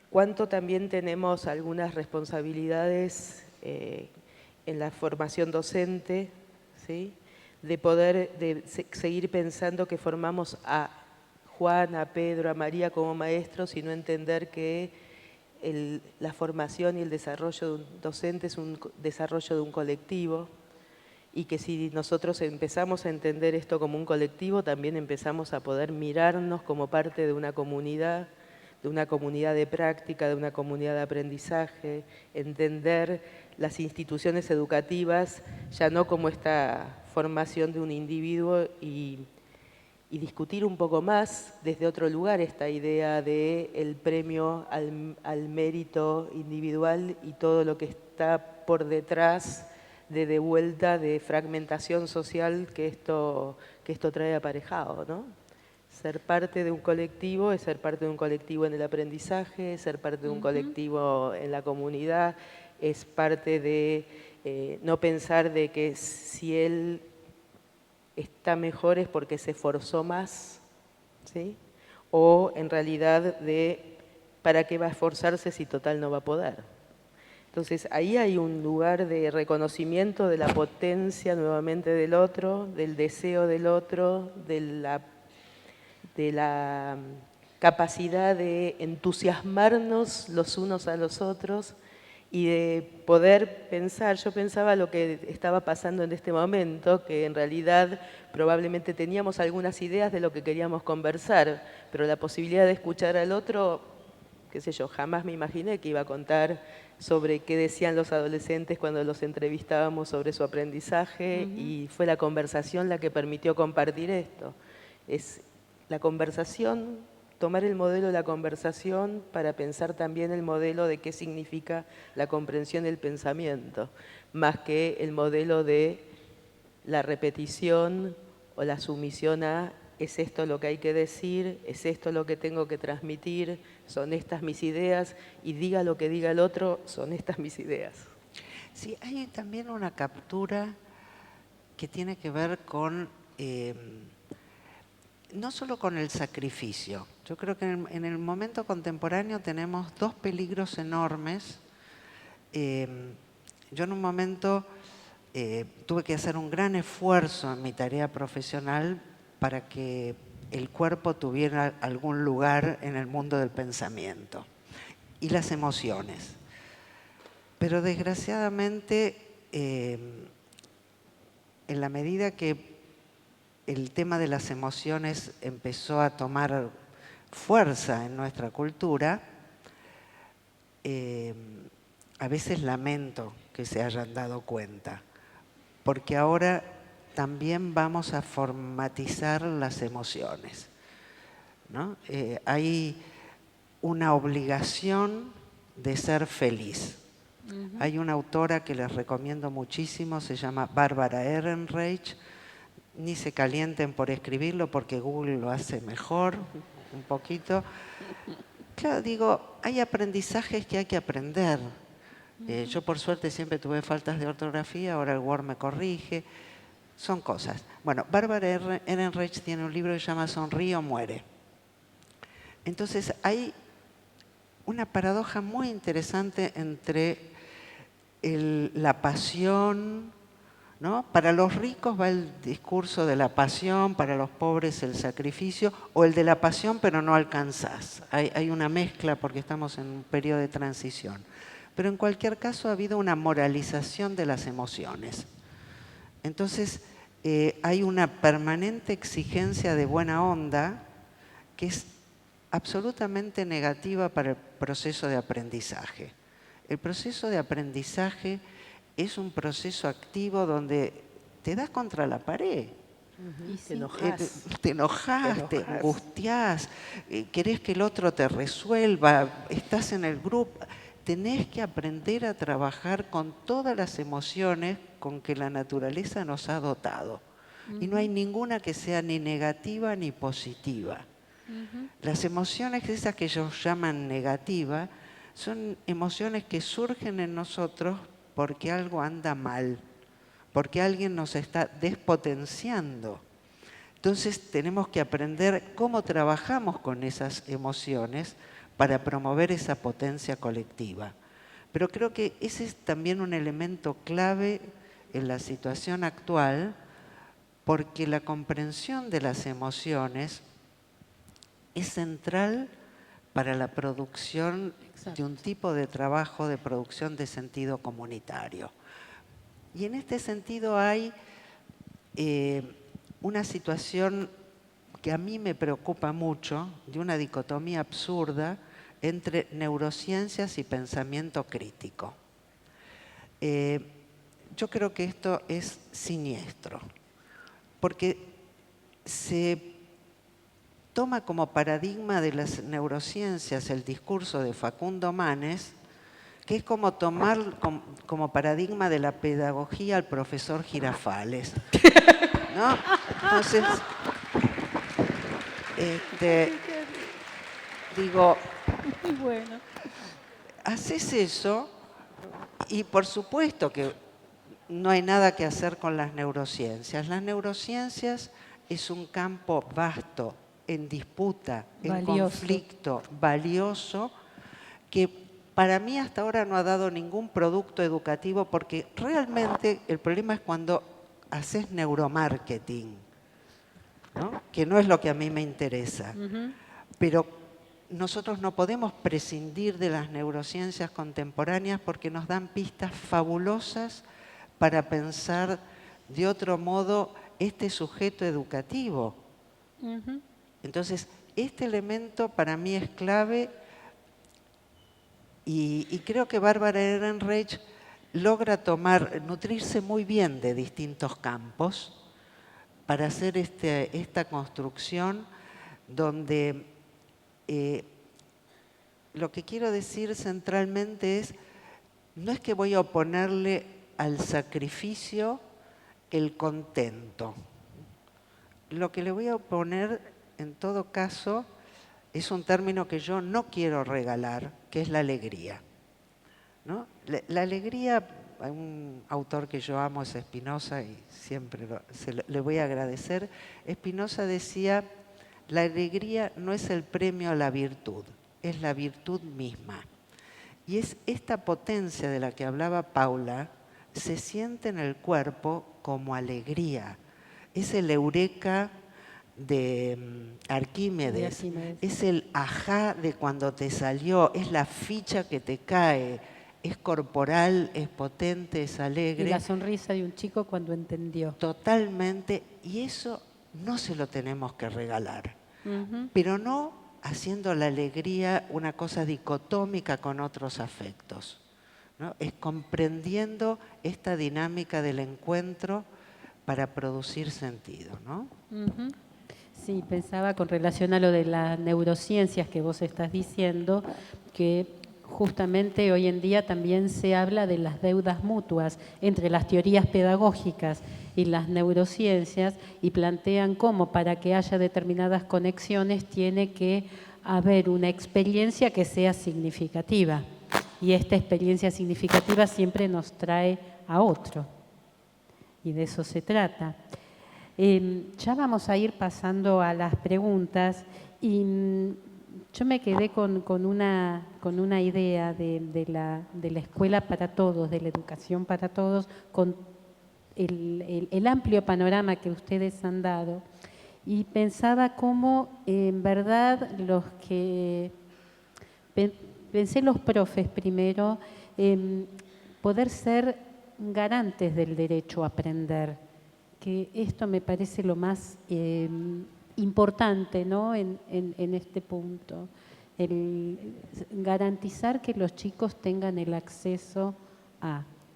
cuánto también tenemos algunas responsabilidades en la formación docente, ¿sí? De poder seguir pensando que formamos a Juan, a Pedro, a María como maestros y no entender que la formación y el desarrollo de un docente es un desarrollo de un colectivo, y que si nosotros empezamos a entender esto como un colectivo, también empezamos a poder mirarnos como parte de una comunidad de práctica, de una comunidad de aprendizaje, entender las instituciones educativas ya no como esta formación de un individuo y discutir un poco más desde otro lugar esta idea del premio al mérito individual y todo lo que está por detrás de vuelta de fragmentación social que esto trae aparejado, ¿no? Ser parte de un colectivo es ser parte de un colectivo en el aprendizaje, es ser parte de un colectivo en la comunidad, es parte de no pensar de que si él está mejor es porque se esforzó más, ¿sí? O en realidad de ¿para qué va a esforzarse si total no va a poder? Entonces ahí hay un lugar de reconocimiento de la potencia nuevamente del otro, del deseo del otro, de la capacidad de entusiasmarnos los unos a los otros y de poder pensar. Yo pensaba lo que estaba pasando en este momento, que en realidad probablemente teníamos algunas ideas de lo que queríamos conversar, pero la posibilidad de escuchar al otro, qué sé yo, jamás me imaginé que iba a contar sobre qué decían los adolescentes cuando los entrevistábamos sobre su aprendizaje, y fue la conversación la que permitió compartir esto. Es la conversación, tomar el modelo de la conversación para pensar también el modelo de qué significa la comprensión del pensamiento, más que el modelo de la repetición o la sumisión a es esto lo que hay que decir, es esto lo que tengo que transmitir, son estas mis ideas, y diga lo que diga el otro, son estas mis ideas. Sí, hay también una captura que tiene que ver con, no solo con el sacrificio. Yo creo que en el momento contemporáneo tenemos dos peligros enormes. Yo en un momento tuve que hacer un gran esfuerzo en mi tarea profesional para que el cuerpo tuviera algún lugar en el mundo del pensamiento y las emociones. Pero desgraciadamente, en la medida que el tema de las emociones empezó a tomar fuerza en nuestra cultura, a veces lamento que se hayan dado cuenta, porque ahora también vamos a formatizar las emociones, ¿no? Hay una obligación de ser feliz. Hay una autora que les recomiendo muchísimo, se llama Barbara Ehrenreich. Ni se calienten por escribirlo porque Google lo hace mejor, un poquito. Claro, digo, hay aprendizajes que hay que aprender. Yo por suerte siempre tuve faltas de ortografía, ahora el Word me corrige. Son cosas. Bueno, Barbara Ehrenreich tiene un libro que se llama Sonríe o muere. Entonces hay una paradoja muy interesante entre la pasión, ¿no? Para los ricos va el discurso de la pasión, para los pobres el sacrificio, o el de la pasión pero no alcanzás. Hay una mezcla porque estamos en un periodo de transición. Pero en cualquier caso ha habido una moralización de las emociones. Entonces hay una permanente exigencia de buena onda que es absolutamente negativa para el proceso de aprendizaje. El proceso de aprendizaje es un proceso activo donde te das contra la pared. Te enojás. Te enojas, te angustiás, querés que el otro te resuelva, estás en el grupo. Tenés que aprender a trabajar con todas las emociones con que la naturaleza nos ha dotado. Y no hay ninguna que sea ni negativa ni positiva. Las emociones esas que ellos llaman negativas son emociones que surgen en nosotros porque algo anda mal, porque alguien nos está despotenciando. Entonces tenemos que aprender cómo trabajamos con esas emociones para promover esa potencia colectiva. Pero creo que ese es también un elemento clave en la situación actual, porque la comprensión de las emociones es central para la producción de un tipo de trabajo de producción de sentido comunitario. Y en este sentido hay una situación que a mí me preocupa mucho, de una dicotomía absurda entre neurociencias y pensamiento crítico. Yo creo que esto es siniestro, porque se toma como paradigma de las neurociencias el discurso de Facundo Manes, que es como tomar como paradigma de la pedagogía al profesor Girafales, ¿no? Entonces, digo, muy bueno. haces eso y por supuesto que no hay nada que hacer con las neurociencias. Las neurociencias es un campo vasto, en disputa, en conflicto, valioso, que para mí hasta ahora no ha dado ningún producto educativo, porque realmente el problema es cuando haces neuromarketing, ¿no? Que no es lo que a mí me interesa. Pero nosotros no podemos prescindir de las neurociencias contemporáneas porque nos dan pistas fabulosas para pensar de otro modo este sujeto educativo. Entonces, este elemento para mí es clave y creo que Bárbara Ehrenreich logra nutrirse muy bien de distintos campos para hacer esta construcción donde lo que quiero decir centralmente es, no es que voy a oponerle al sacrificio el contento. Lo que le voy a oponer, en todo caso, es un término que yo no quiero regalar, que es la alegría, ¿no? La alegría, hay un autor que yo amo, es Spinoza, y siempre le voy a agradecer. Spinoza decía, la alegría no es el premio a la virtud, es la virtud misma. Y es esta potencia de la que hablaba Paula, se siente en el cuerpo como alegría. Es el eureka de Arquímedes, es el ajá de cuando te salió, es la ficha que te cae, es corporal, es potente, es alegre. Y la sonrisa de un chico cuando entendió. Totalmente, y eso no se lo tenemos que regalar, pero no haciendo la alegría una cosa dicotómica con otros afectos, ¿no? Es comprendiendo esta dinámica del encuentro para producir sentido, ¿no? Sí, pensaba con relación a lo de las neurociencias que vos estás diciendo, que justamente hoy en día también se habla de las deudas mutuas entre las teorías pedagógicas y las neurociencias, y plantean cómo para que haya determinadas conexiones tiene que haber una experiencia que sea significativa, y esta experiencia significativa siempre nos trae a otro, y de eso se trata. Ya vamos a ir pasando a las preguntas, y yo me quedé con una idea de la escuela para todos, de la educación para todos, con el amplio panorama que ustedes han dado, y pensaba cómo en verdad pensé los profes primero, poder ser garantes del derecho a aprender, que esto me parece lo más importante, ¿no? en este punto, el garantizar que los chicos tengan el acceso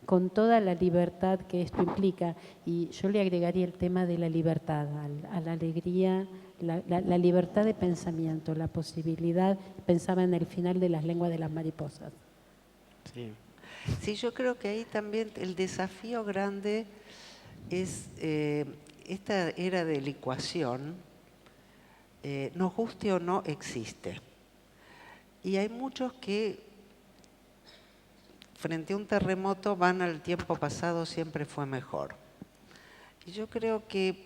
con toda la libertad que esto implica, y yo le agregaría el tema de la libertad, a la alegría, la libertad de pensamiento, la posibilidad, pensaba en el final de Las lenguas de las mariposas. Sí. Sí, yo creo que ahí también el desafío grande es esta era de licuación, nos guste o no, existe. Y hay muchos que frente a un terremoto van al tiempo pasado, siempre fue mejor. Y yo creo que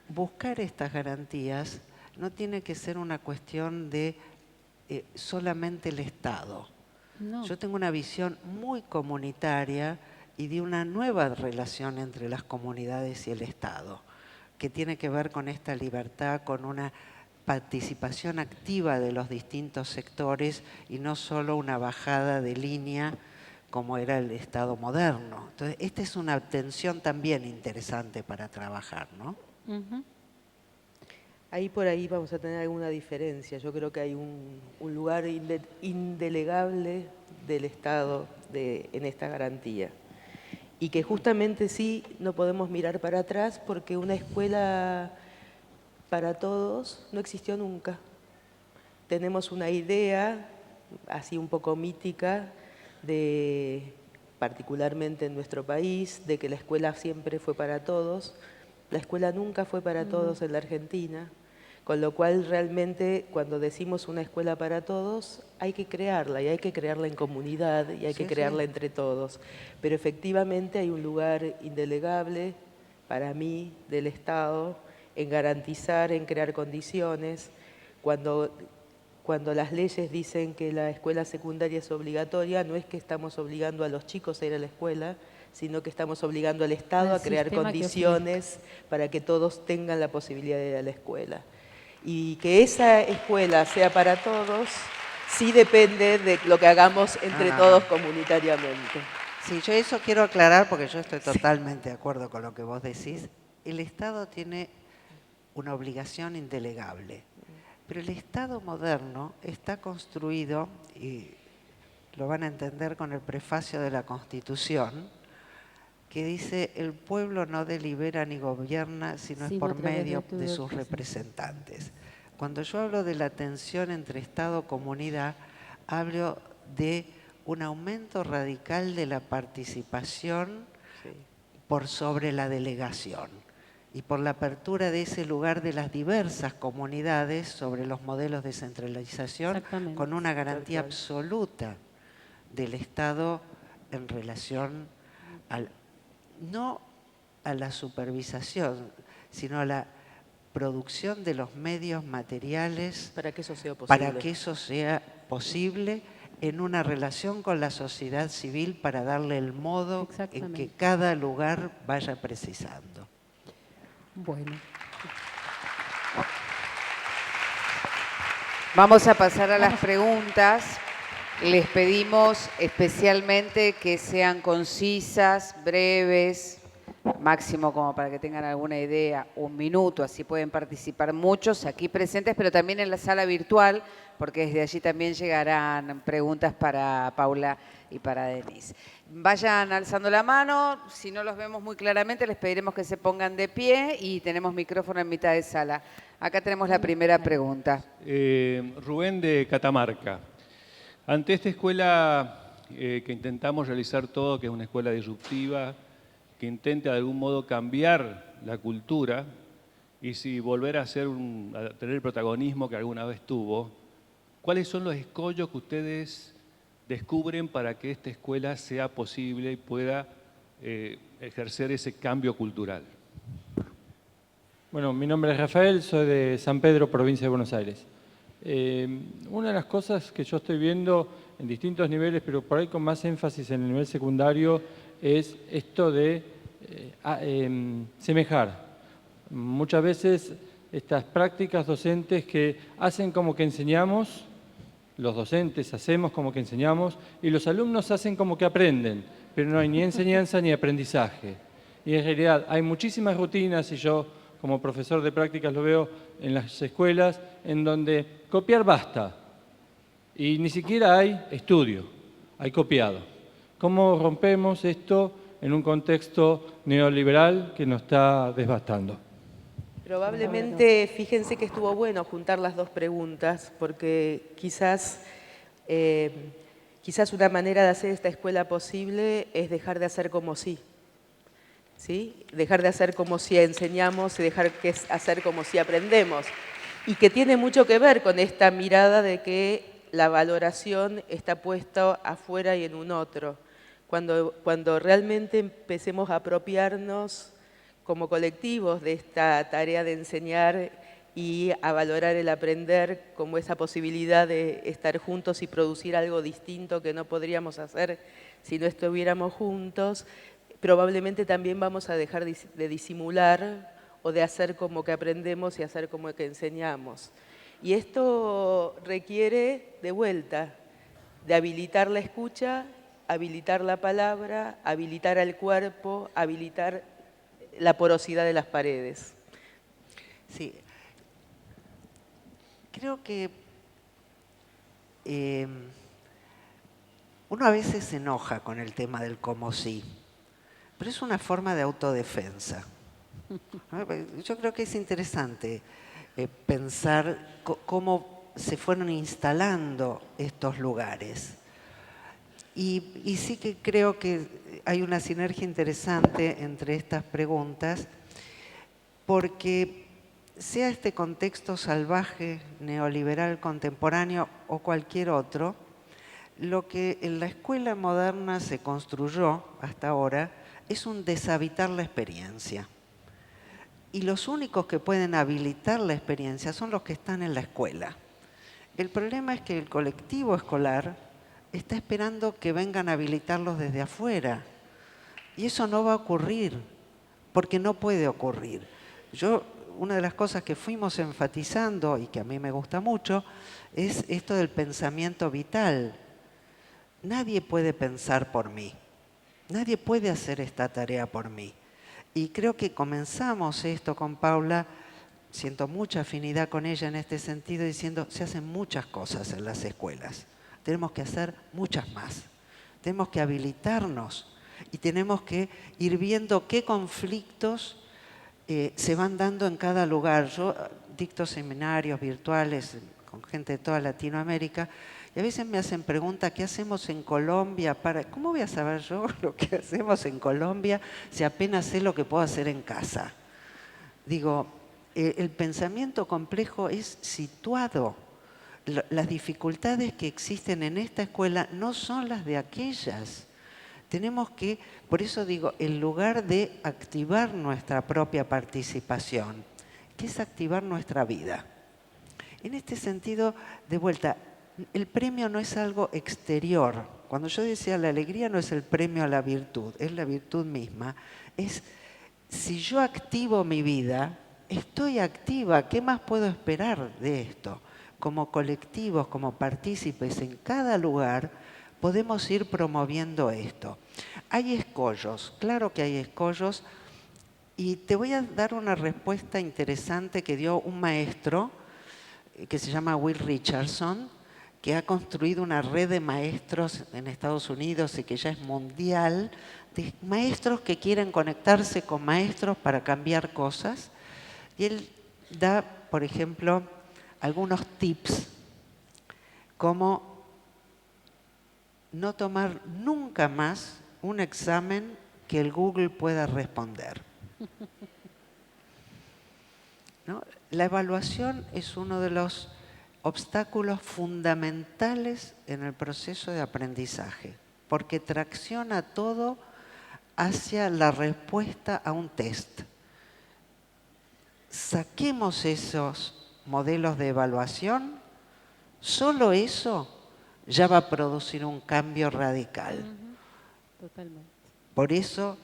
buscar estas garantías no tiene que ser una cuestión de solamente el Estado. No. Yo tengo una visión muy comunitaria y de una nueva relación entre las comunidades y el Estado, que tiene que ver con esta libertad, con una participación activa de los distintos sectores y no solo una bajada de línea como era el Estado moderno. Entonces, esta es una tensión también interesante para trabajar, ¿no? Ujú. Ahí por ahí vamos a tener alguna diferencia. Yo creo que hay un lugar indelegable del Estado en esta garantía. Y que justamente sí no podemos mirar para atrás porque una escuela para todos no existió nunca. Tenemos una idea, así un poco mítica, particularmente en nuestro país, de que la escuela siempre fue para todos. La escuela nunca fue para todos en la Argentina, con lo cual realmente cuando decimos una escuela para todos hay que crearla y hay que crearla en comunidad y hay que crearla entre todos. Pero efectivamente hay un lugar indelegable para mí del Estado en garantizar, en crear condiciones. Cuando las leyes dicen que la escuela secundaria es obligatoria, no es que estamos obligando a los chicos a ir a la escuela, sino que estamos obligando al Estado a crear condiciones para que todos tengan la posibilidad de ir a la escuela. Y que esa escuela sea para todos, sí depende de lo que hagamos entre todos comunitariamente. Sí, yo eso quiero aclarar porque yo estoy totalmente de acuerdo con lo que vos decís. El Estado tiene una obligación indelegable, pero el Estado moderno está construido, y lo van a entender con el prefacio de la Constitución, que dice: el pueblo no delibera ni gobierna, sino es por medio de sus representantes. Cuando yo hablo de la tensión entre Estado y comunidad, hablo de un aumento radical de la participación por sobre la delegación y por la apertura de ese lugar de las diversas comunidades sobre los modelos de centralización, con una garantía absoluta del Estado en relación no a la supervisación, sino a la producción de los medios materiales para que eso sea posible. Para que eso sea posible en una relación con la sociedad civil para darle el modo en que cada lugar vaya precisando. Bueno. Vamos a pasar a las preguntas. Les pedimos especialmente que sean concisas, breves, máximo como para que tengan alguna idea, 1 minuto, así pueden participar muchos aquí presentes, pero también en la sala virtual, porque desde allí también llegarán preguntas para Paula y para Denise. Vayan alzando la mano, si no los vemos muy claramente les pediremos que se pongan de pie y tenemos micrófono en mitad de sala. Acá tenemos la primera pregunta. Rubén de Catamarca. Ante esta escuela que intentamos realizar todo, que es una escuela disruptiva, que intente de algún modo cambiar la cultura y si volver a tener el protagonismo que alguna vez tuvo, ¿cuáles son los escollos que ustedes descubren para que esta escuela sea posible y pueda ejercer ese cambio cultural? Bueno, mi nombre es Rafael, soy de San Pedro, provincia de Buenos Aires. Una de las cosas que yo estoy viendo en distintos niveles, pero por ahí con más énfasis en el nivel secundario, es esto de semejar. Muchas veces estas prácticas docentes que hacen como que enseñamos, los docentes hacemos como que enseñamos y los alumnos hacen como que aprenden, pero no hay ni enseñanza ni aprendizaje. Y en realidad hay muchísimas rutinas, y yo como profesor de prácticas lo veo en las escuelas, en donde copiar basta y ni siquiera hay estudio, hay copiado. ¿Cómo rompemos esto en un contexto neoliberal que nos está devastando? Probablemente, fíjense que estuvo bueno juntar las dos preguntas, porque quizás una manera de hacer esta escuela posible es dejar de hacer como si. ¿Sí? Dejar de hacer como si enseñamos y dejar de hacer como si aprendemos. Y que tiene mucho que ver con esta mirada de que la valoración está puesta afuera y en un otro. Cuando realmente empecemos a apropiarnos como colectivos de esta tarea de enseñar y a valorar el aprender como esa posibilidad de estar juntos y producir algo distinto que no podríamos hacer si no estuviéramos juntos, probablemente también vamos a dejar de disimular o de hacer como que aprendemos y hacer como que enseñamos. Y esto requiere, de vuelta, de habilitar la escucha, habilitar la palabra, habilitar al cuerpo, habilitar la porosidad de las paredes. Sí. Creo que uno a veces se enoja con el tema del como sí, pero es una forma de autodefensa. Yo creo que es interesante pensar cómo se fueron instalando estos lugares. Y sí que creo que hay una sinergia interesante entre estas preguntas, porque sea este contexto salvaje, neoliberal, contemporáneo o cualquier otro, lo que en la escuela moderna se construyó hasta ahora es un deshabitar la experiencia. Y los únicos que pueden habilitar la experiencia son los que están en la escuela. El problema es que el colectivo escolar está esperando que vengan a habilitarlos desde afuera. Y eso no va a ocurrir, porque no puede ocurrir. Una de las cosas que fuimos enfatizando y que a mí me gusta mucho es esto del pensamiento vital. Nadie puede pensar por mí. Nadie puede hacer esta tarea por mí. Y creo que comenzamos esto con Paula, siento mucha afinidad con ella en este sentido, diciendo, se hacen muchas cosas en las escuelas. Tenemos que hacer muchas más. Tenemos que habilitarnos y tenemos que ir viendo qué conflictos se van dando en cada lugar. Yo dicto seminarios virtuales con gente de toda Latinoamérica y a veces me hacen preguntas, ¿qué hacemos en Colombia? ¿Cómo voy a saber yo lo que hacemos en Colombia si apenas sé lo que puedo hacer en casa? Digo, el pensamiento complejo es situado. Las dificultades que existen en esta escuela no son las de aquellas. Tenemos que, por eso digo, en lugar de activar nuestra propia participación, que es activar nuestra vida. En este sentido, de vuelta, el premio no es algo exterior. Cuando yo decía la alegría no es el premio a la virtud, es la virtud misma. Es, si yo activo mi vida, estoy activa, ¿qué más puedo esperar de esto? Como colectivos, como partícipes en cada lugar, podemos ir promoviendo esto. Hay escollos, claro que hay escollos, y te voy a dar una respuesta interesante que dio un maestro que se llama Will Richardson, que ha construido una red de maestros en Estados Unidos y que ya es mundial, de maestros que quieren conectarse con maestros para cambiar cosas. Y él da, por ejemplo, algunos tips, como no tomar nunca más un examen que el Google pueda responder. ¿No? La evaluación es uno de los obstáculos fundamentales en el proceso de aprendizaje, porque tracciona todo hacia la respuesta a un test. Saquemos esos modelos de evaluación, solo eso ya va a producir un cambio radical. Totalmente. Por eso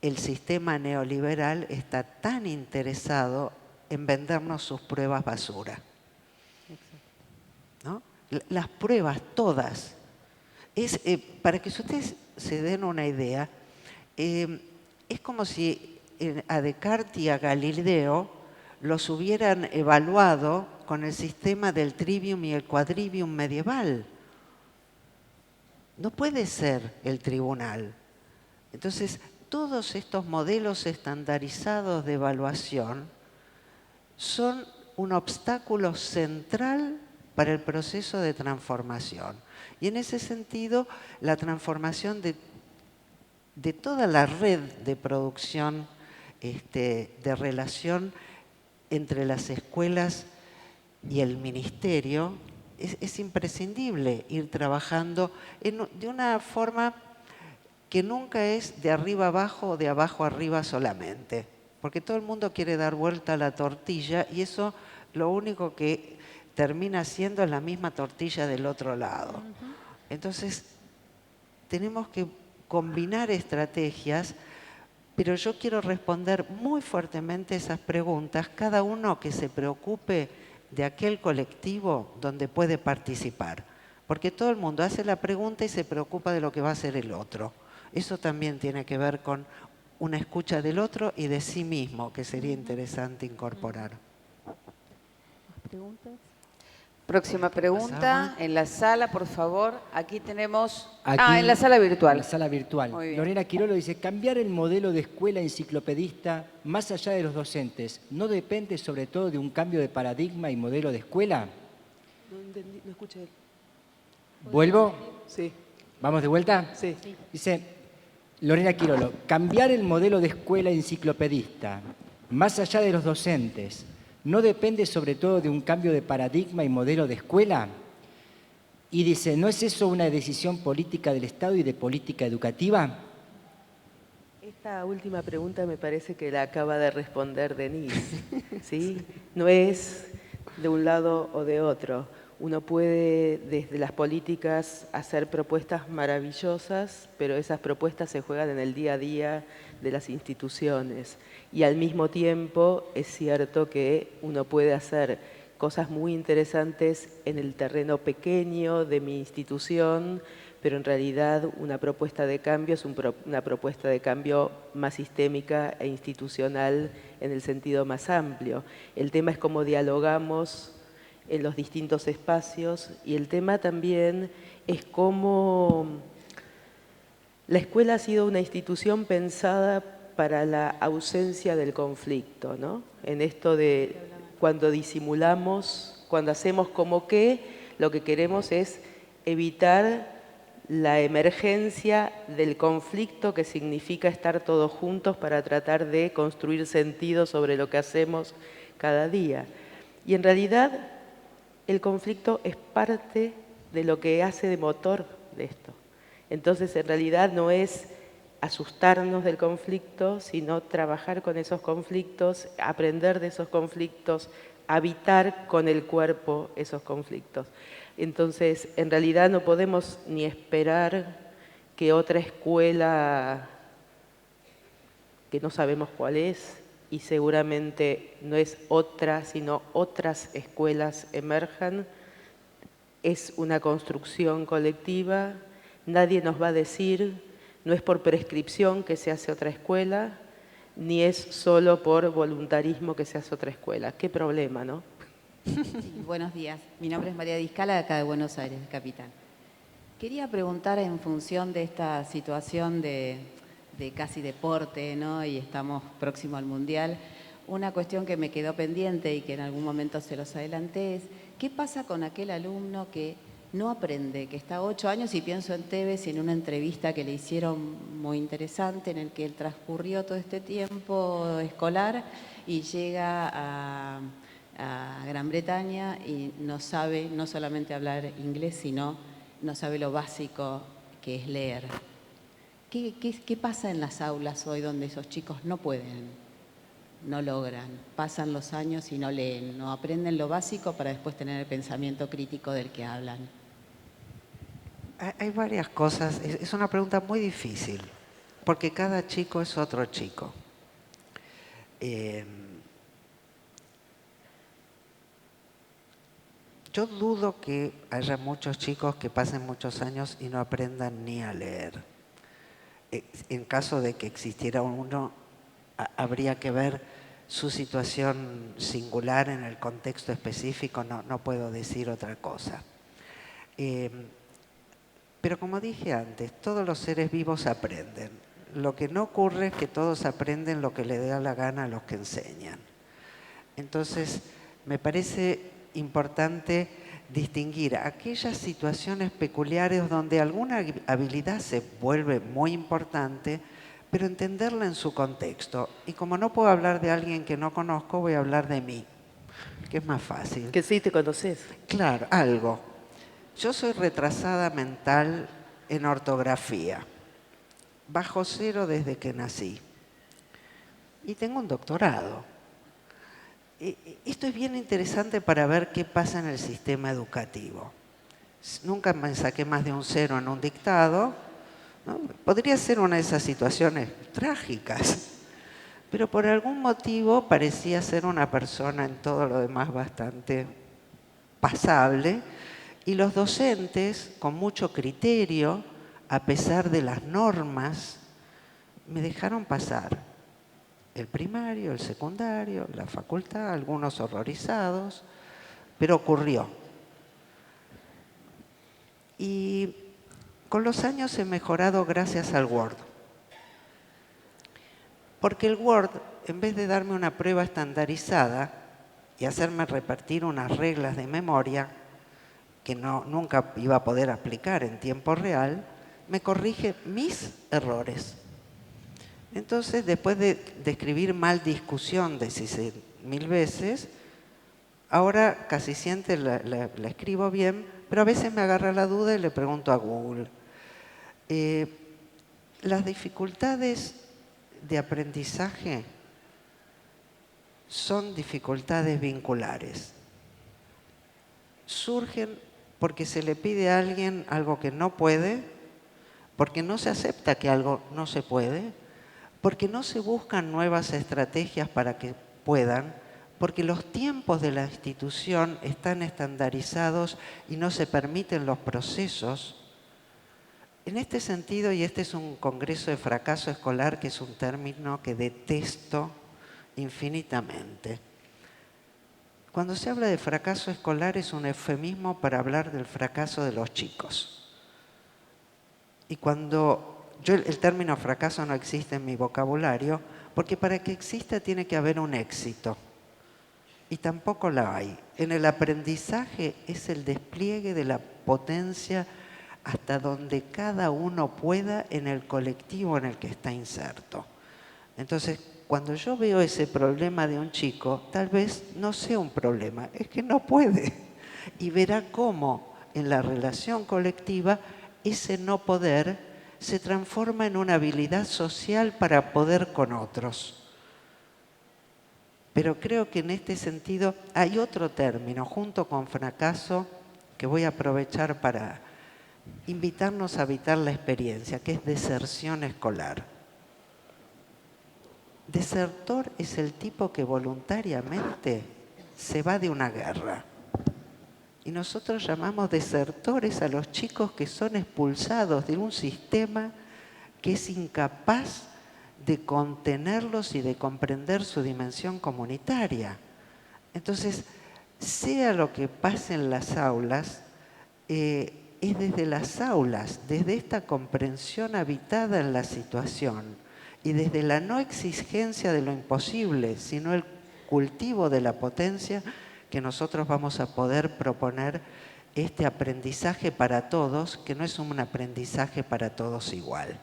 el sistema neoliberal está tan interesado en vendernos sus pruebas basura. ¿No? Las pruebas, todas. Para que ustedes se den una idea, es como si a Descartes y a Galileo los hubieran evaluado con el sistema del trivium y el quadrivium medieval. No puede ser el tribunal. Entonces, todos estos modelos estandarizados de evaluación son un obstáculo central para el proceso de transformación. Y en ese sentido, la transformación de toda la red de producción, de relación entre las escuelas y el ministerio, es imprescindible ir trabajando de una forma que nunca es de arriba abajo o de abajo arriba solamente, porque todo el mundo quiere dar vuelta a la tortilla y eso lo único que termina siendo es la misma tortilla del otro lado. Entonces, tenemos que combinar estrategias, pero yo quiero responder muy fuertemente esas preguntas, cada uno que se preocupe de aquel colectivo donde puede participar. Porque todo el mundo hace la pregunta y se preocupa de lo que va a hacer el otro. Eso también tiene que ver con una escucha del otro y de sí mismo, que sería interesante incorporar. ¿Preguntas? Próxima pregunta, pasamos. en la sala, por favor. Aquí tenemos... Aquí, en la sala virtual. En la sala virtual. Muy bien. Lorena Quirolo dice, cambiar el modelo de escuela enciclopedista más allá de los docentes, ¿no depende sobre todo de un cambio de paradigma y modelo de escuela? No entendí, no escuché. ¿Vuelvo? Sí, ¿Vamos de vuelta? sí. Dice Lorena Quirolo, cambiar el modelo de escuela enciclopedista más allá de los docentes, ¿no depende sobre todo de un cambio de paradigma y modelo de escuela? Y dice, ¿no es eso una decisión política del Estado y de política educativa? Esta última pregunta me parece que la acaba de responder Denise, ¿sí? No es de un lado o de otro. Uno puede, desde las políticas, hacer propuestas maravillosas, pero esas propuestas se juegan en el día a día de las instituciones. Y al mismo tiempo es cierto que uno puede hacer cosas muy interesantes en el terreno pequeño de mi institución, pero en realidad una propuesta de cambio es una propuesta de cambio más sistémica e institucional en el sentido más amplio. El tema es cómo dialogamos en los distintos espacios y el tema también es cómo la escuela ha sido una institución pensada para la ausencia del conflicto, ¿no? En esto de cuando disimulamos, cuando hacemos como que, lo que queremos es evitar la emergencia del conflicto que significa estar todos juntos para tratar de construir sentido sobre lo que hacemos cada día. Y en realidad el conflicto es parte de lo que hace de motor de esto. Entonces, en realidad no es asustarnos del conflicto, sino trabajar con esos conflictos, aprender de esos conflictos, habitar con el cuerpo esos conflictos. Entonces, en realidad no podemos ni esperar que otra escuela, que no sabemos cuál es, y seguramente no es otra, sino otras escuelas emerjan. Es una construcción colectiva, nadie nos va a decir, no es por prescripción que se hace otra escuela, ni es solo por voluntarismo que se hace otra escuela. Qué problema, ¿no? Sí, buenos días, mi nombre es María Discala, de acá de Buenos Aires, capital. Quería preguntar en función de esta situación de casi deporte, ¿no? Y estamos próximo al Mundial. Una cuestión que me quedó pendiente y que en algún momento se los adelanté es, ¿qué pasa con aquel alumno que no aprende, que está 8 años, y pienso en Tevez y en una entrevista que le hicieron muy interesante, en el que él transcurrió todo este tiempo escolar y llega a Gran Bretaña y no sabe no solamente hablar inglés, sino no sabe lo básico que es leer? ¿Qué pasa en las aulas hoy donde esos chicos no pueden, no logran, pasan los años y no leen, no aprenden lo básico para después tener el pensamiento crítico del que hablan? Hay varias cosas. Es una pregunta muy difícil, porque cada chico es otro chico. Yo dudo que haya muchos chicos que pasen muchos años y no aprendan ni a leer. En caso de que existiera uno, habría que ver su situación singular en el contexto específico, no puedo decir otra cosa. Pero como dije antes, todos los seres vivos aprenden. Lo que no ocurre es que todos aprenden lo que les da la gana a los que enseñan. Entonces, me parece importante distinguir aquellas situaciones peculiares donde alguna habilidad se vuelve muy importante, pero entenderla en su contexto. Y como no puedo hablar de alguien que no conozco, voy a hablar de mí, que es más fácil. Que sí te conoces. Claro, algo. Yo soy retrasada mental en ortografía, bajo cero desde que nací, y tengo un doctorado. esto es bien interesante para ver qué pasa en el sistema educativo. Nunca me saqué más de un 0 en un dictado, ¿no? Podría ser una de esas situaciones trágicas, pero por algún motivo parecía ser una persona en todo lo demás bastante pasable, y los docentes, con mucho criterio, a pesar de las normas, me dejaron pasar el primario, el secundario, la facultad, algunos horrorizados, pero ocurrió. Y con los años he mejorado gracias al Word. Porque el Word, en vez de darme una prueba estandarizada y hacerme repartir unas reglas de memoria que nunca iba a poder aplicar en tiempo real, me corrige mis errores. Entonces, después de escribir mal discusión de 1000 veces, ahora casi siempre la escribo bien, pero a veces me agarra la duda y le pregunto a Google. Las dificultades de aprendizaje son dificultades vinculares. Surgen porque se le pide a alguien algo que no puede, porque no se acepta que algo no se puede, porque no se buscan nuevas estrategias para que puedan, porque los tiempos de la institución están estandarizados y no se permiten los procesos. En este sentido, y este es un congreso de fracaso escolar, que es un término que detesto infinitamente. Cuando se habla de fracaso escolar es un eufemismo para hablar del fracaso de los chicos. Y el término fracaso no existe en mi vocabulario, porque para que exista tiene que haber un éxito. Y tampoco la hay. En el aprendizaje es el despliegue de la potencia hasta donde cada uno pueda en el colectivo en el que está inserto. Entonces, cuando yo veo ese problema de un chico, tal vez no sea un problema, es que no puede. Y verá cómo en la relación colectiva ese no poder se transforma en una habilidad social para poder con otros. Pero creo que en este sentido hay otro término, junto con fracaso, que voy a aprovechar para invitarnos a habitar la experiencia, que es deserción escolar. Desertor es el tipo que voluntariamente se va de una guerra. Y nosotros llamamos desertores a los chicos que son expulsados de un sistema que es incapaz de contenerlos y de comprender su dimensión comunitaria. Entonces, sea lo que pase en las aulas, es desde las aulas, desde esta comprensión habitada en la situación y desde la no exigencia de lo imposible, sino el cultivo de la potencia, que nosotros vamos a poder proponer este aprendizaje para todos, que no es un aprendizaje para todos igual.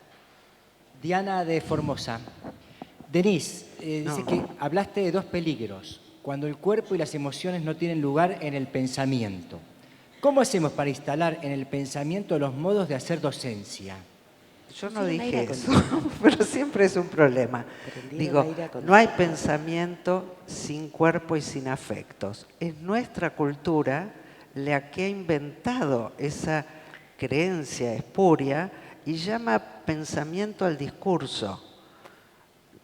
Diana de Formosa. Denise, No. dice que hablaste de dos peligros, cuando el cuerpo y las emociones no tienen lugar en el pensamiento. ¿Cómo hacemos para instalar en el pensamiento los modos de hacer docencia? Yo no dije eso, pero siempre es un problema. Digo, no hay pensamiento sin cuerpo y sin afectos. Es nuestra cultura la que ha inventado esa creencia espuria y llama pensamiento al discurso.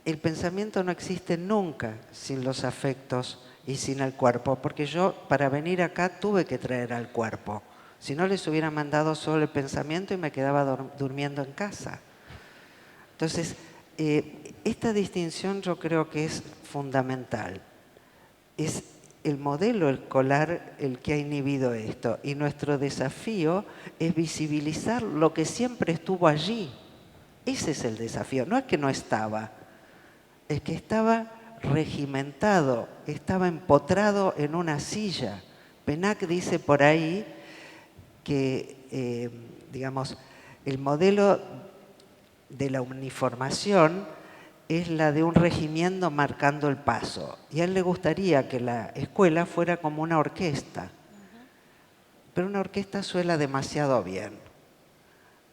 El pensamiento no existe nunca sin los afectos y sin el cuerpo, porque yo para venir acá tuve que traer al cuerpo. Si no, les hubiera mandado solo el pensamiento y me quedaba durmiendo en casa. Entonces, esta distinción yo creo que es fundamental. Es el modelo escolar el que ha inhibido esto. Y nuestro desafío es visibilizar lo que siempre estuvo allí. Ese es el desafío. No es que no estaba, es que estaba regimentado, estaba empotrado en una silla. Penac dice por ahí que, digamos, el modelo de la uniformación es la de un regimiento marcando el paso. Y a él le gustaría que la escuela fuera como una orquesta. Pero una orquesta suena demasiado bien,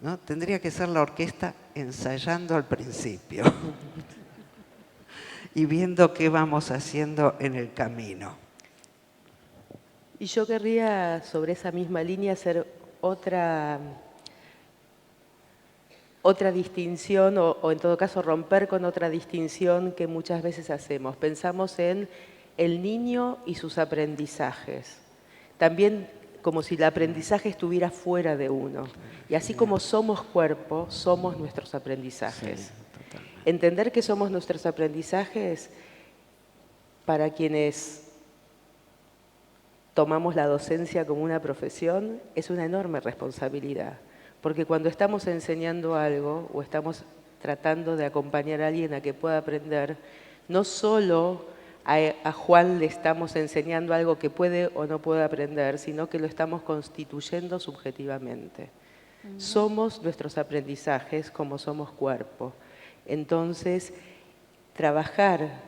¿no? Tendría que ser la orquesta ensayando al principio. y viendo qué vamos haciendo en el camino. Y yo querría, sobre esa misma línea, hacer otra distinción, o en todo caso romper con otra distinción que muchas veces hacemos. Pensamos en el niño y sus aprendizajes. También como si el aprendizaje estuviera fuera de uno. Y así como somos cuerpo, somos nuestros aprendizajes. Sí, totalmente. Entender que somos nuestros aprendizajes, para quienes tomamos la docencia como una profesión, es una enorme responsabilidad. Porque cuando estamos enseñando algo o estamos tratando de acompañar a alguien a que pueda aprender, no solo a Juan le estamos enseñando algo que puede o no puede aprender, sino que lo estamos constituyendo subjetivamente. Somos nuestros aprendizajes como somos cuerpo. Entonces, trabajar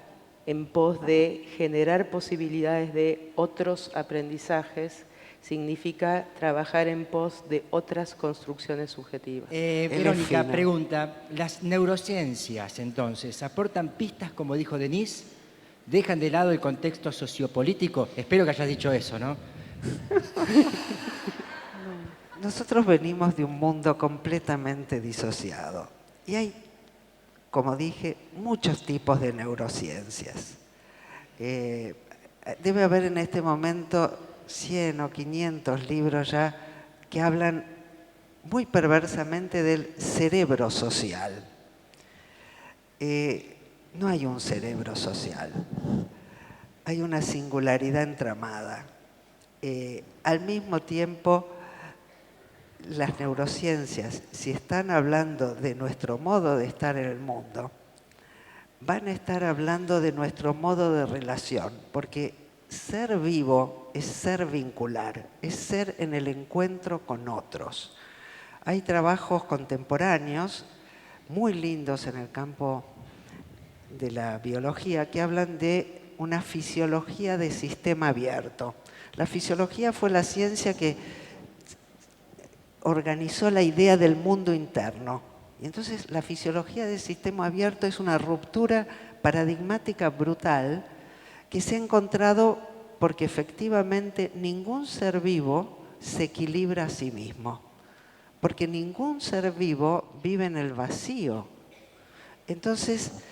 en pos de generar posibilidades de otros aprendizajes significa trabajar en pos de otras construcciones subjetivas. Verónica, pregunta, ¿las neurociencias entonces aportan pistas, como dijo Denise? ¿Dejan de lado el contexto sociopolítico? Espero que hayas dicho eso, ¿no? Nosotros venimos de un mundo completamente disociado y hay, como dije, muchos tipos de neurociencias. Debe haber en este momento 100 o 500 libros ya que hablan muy perversamente del cerebro social. No hay un cerebro social, hay una singularidad entramada. Al mismo tiempo, las neurociencias, si están hablando de nuestro modo de estar en el mundo, van a estar hablando de nuestro modo de relación, porque ser vivo es ser vincular, es ser en el encuentro con otros. Hay trabajos contemporáneos muy lindos en el campo de la biología que hablan de una fisiología de sistema abierto. La fisiología fue la ciencia que organizó la idea del mundo interno. Y entonces la fisiología del sistema abierto es una ruptura paradigmática brutal que se ha encontrado porque efectivamente ningún ser vivo se equilibra a sí mismo. Porque ningún ser vivo vive en el vacío. Entonces,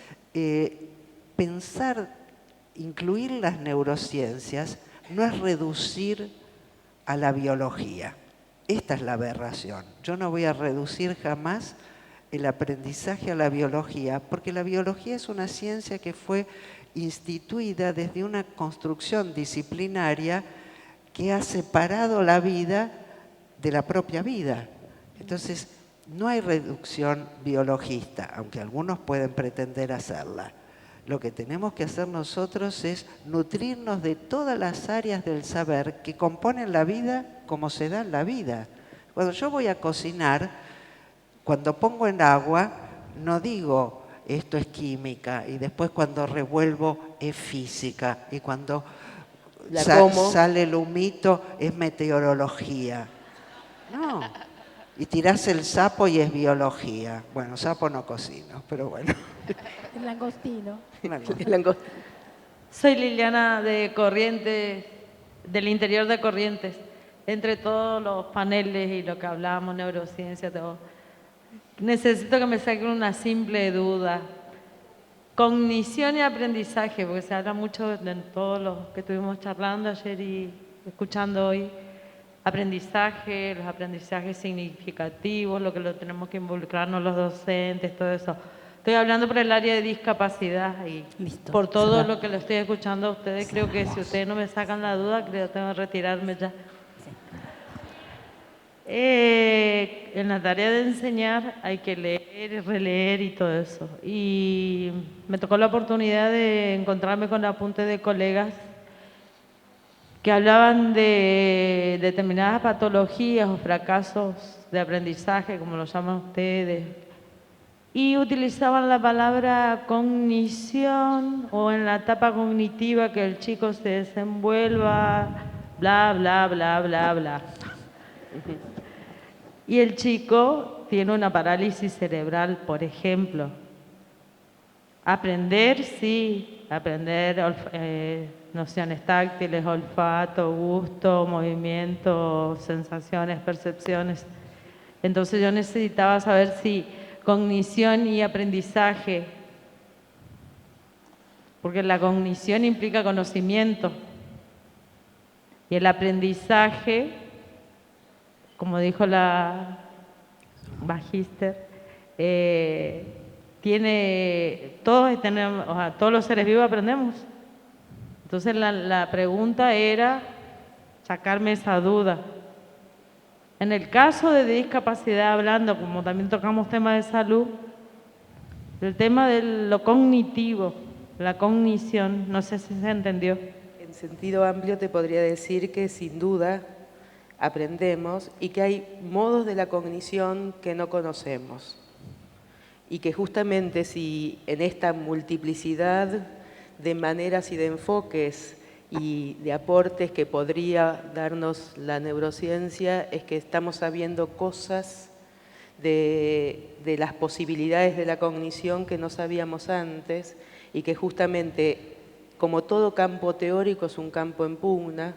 incluir las neurociencias no es reducir a la biología. Esta es la aberración. Yo no voy a reducir jamás el aprendizaje a la biología, porque la biología es una ciencia que fue instituida desde una construcción disciplinaria que ha separado la vida de la propia vida. Entonces, no hay reducción biologista, aunque algunos pueden pretender hacerla. Lo que tenemos que hacer nosotros es nutrirnos de todas las áreas del saber que componen la vida como se da en la vida. Cuando yo voy a cocinar, cuando pongo en agua, no digo esto es química y después cuando revuelvo es física y cuando sale el humito es meteorología. No. Y tirás el sapo y es biología. Bueno, sapo no cocino, pero bueno. El langostino. Soy Liliana de Corrientes, del interior de Corrientes. Entre todos los paneles y lo que hablábamos, neurociencia, todo, necesito que me saquen una simple duda. Cognición y aprendizaje, porque se habla mucho de todos los que estuvimos charlando ayer y escuchando hoy. Aprendizaje, los aprendizajes significativos, lo que lo tenemos que involucrarnos los docentes, todo eso. Estoy hablando por el área de discapacidad y por todo lo que lo estoy escuchando a ustedes, creo que si ustedes no me sacan la duda, creo que tengo que retirarme ya. En la tarea de enseñar hay que leer y releer y todo eso. Y me tocó la oportunidad de encontrarme con apuntes de colegas que hablaban de determinadas patologías o fracasos de aprendizaje, como lo llaman ustedes, y utilizaban la palabra cognición o en la etapa cognitiva que el chico se desenvuelva, bla, bla, bla, bla, bla. Y el chico tiene una parálisis cerebral, por ejemplo. Aprender, sí, aprender nociones táctiles, olfato, gusto, movimiento, sensaciones, percepciones. Entonces yo necesitaba saber si cognición y aprendizaje, porque la cognición implica conocimiento y el aprendizaje, como dijo la magíster, todos los seres vivos aprendemos. Entonces la pregunta era sacarme esa duda. En el caso de discapacidad, hablando, como también tocamos temas de salud, el tema de lo cognitivo, la cognición, no sé si se entendió. En sentido amplio te podría decir que sin duda aprendemos y que hay modos de la cognición que no conocemos. Y que justamente si en esta multiplicidad de maneras y de enfoques y de aportes que podría darnos la neurociencia, es que estamos sabiendo cosas de las posibilidades de la cognición que no sabíamos antes y que justamente, como todo campo teórico es un campo en pugna,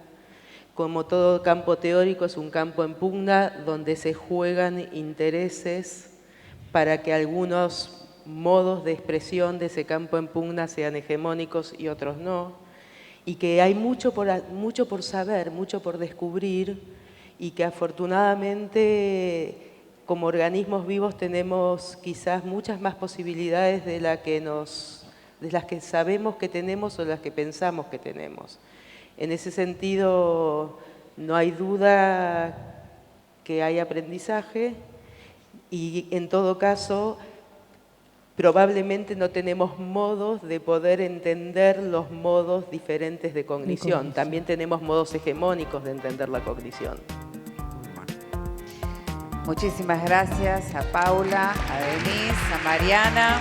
como todo campo teórico es un campo en pugna donde se juegan intereses para que algunos modos de expresión de ese campo en pugna sean hegemónicos y otros no, y que hay mucho por saber, mucho por descubrir, y que afortunadamente como organismos vivos tenemos quizás muchas más posibilidades de las que sabemos que tenemos o las que pensamos que tenemos. En ese sentido, no hay duda que hay aprendizaje y en todo caso, probablemente no tenemos modos de poder entender los modos diferentes de cognición. También tenemos modos hegemónicos de entender la cognición. Muchísimas gracias a Paula, a Denise, a Mariana.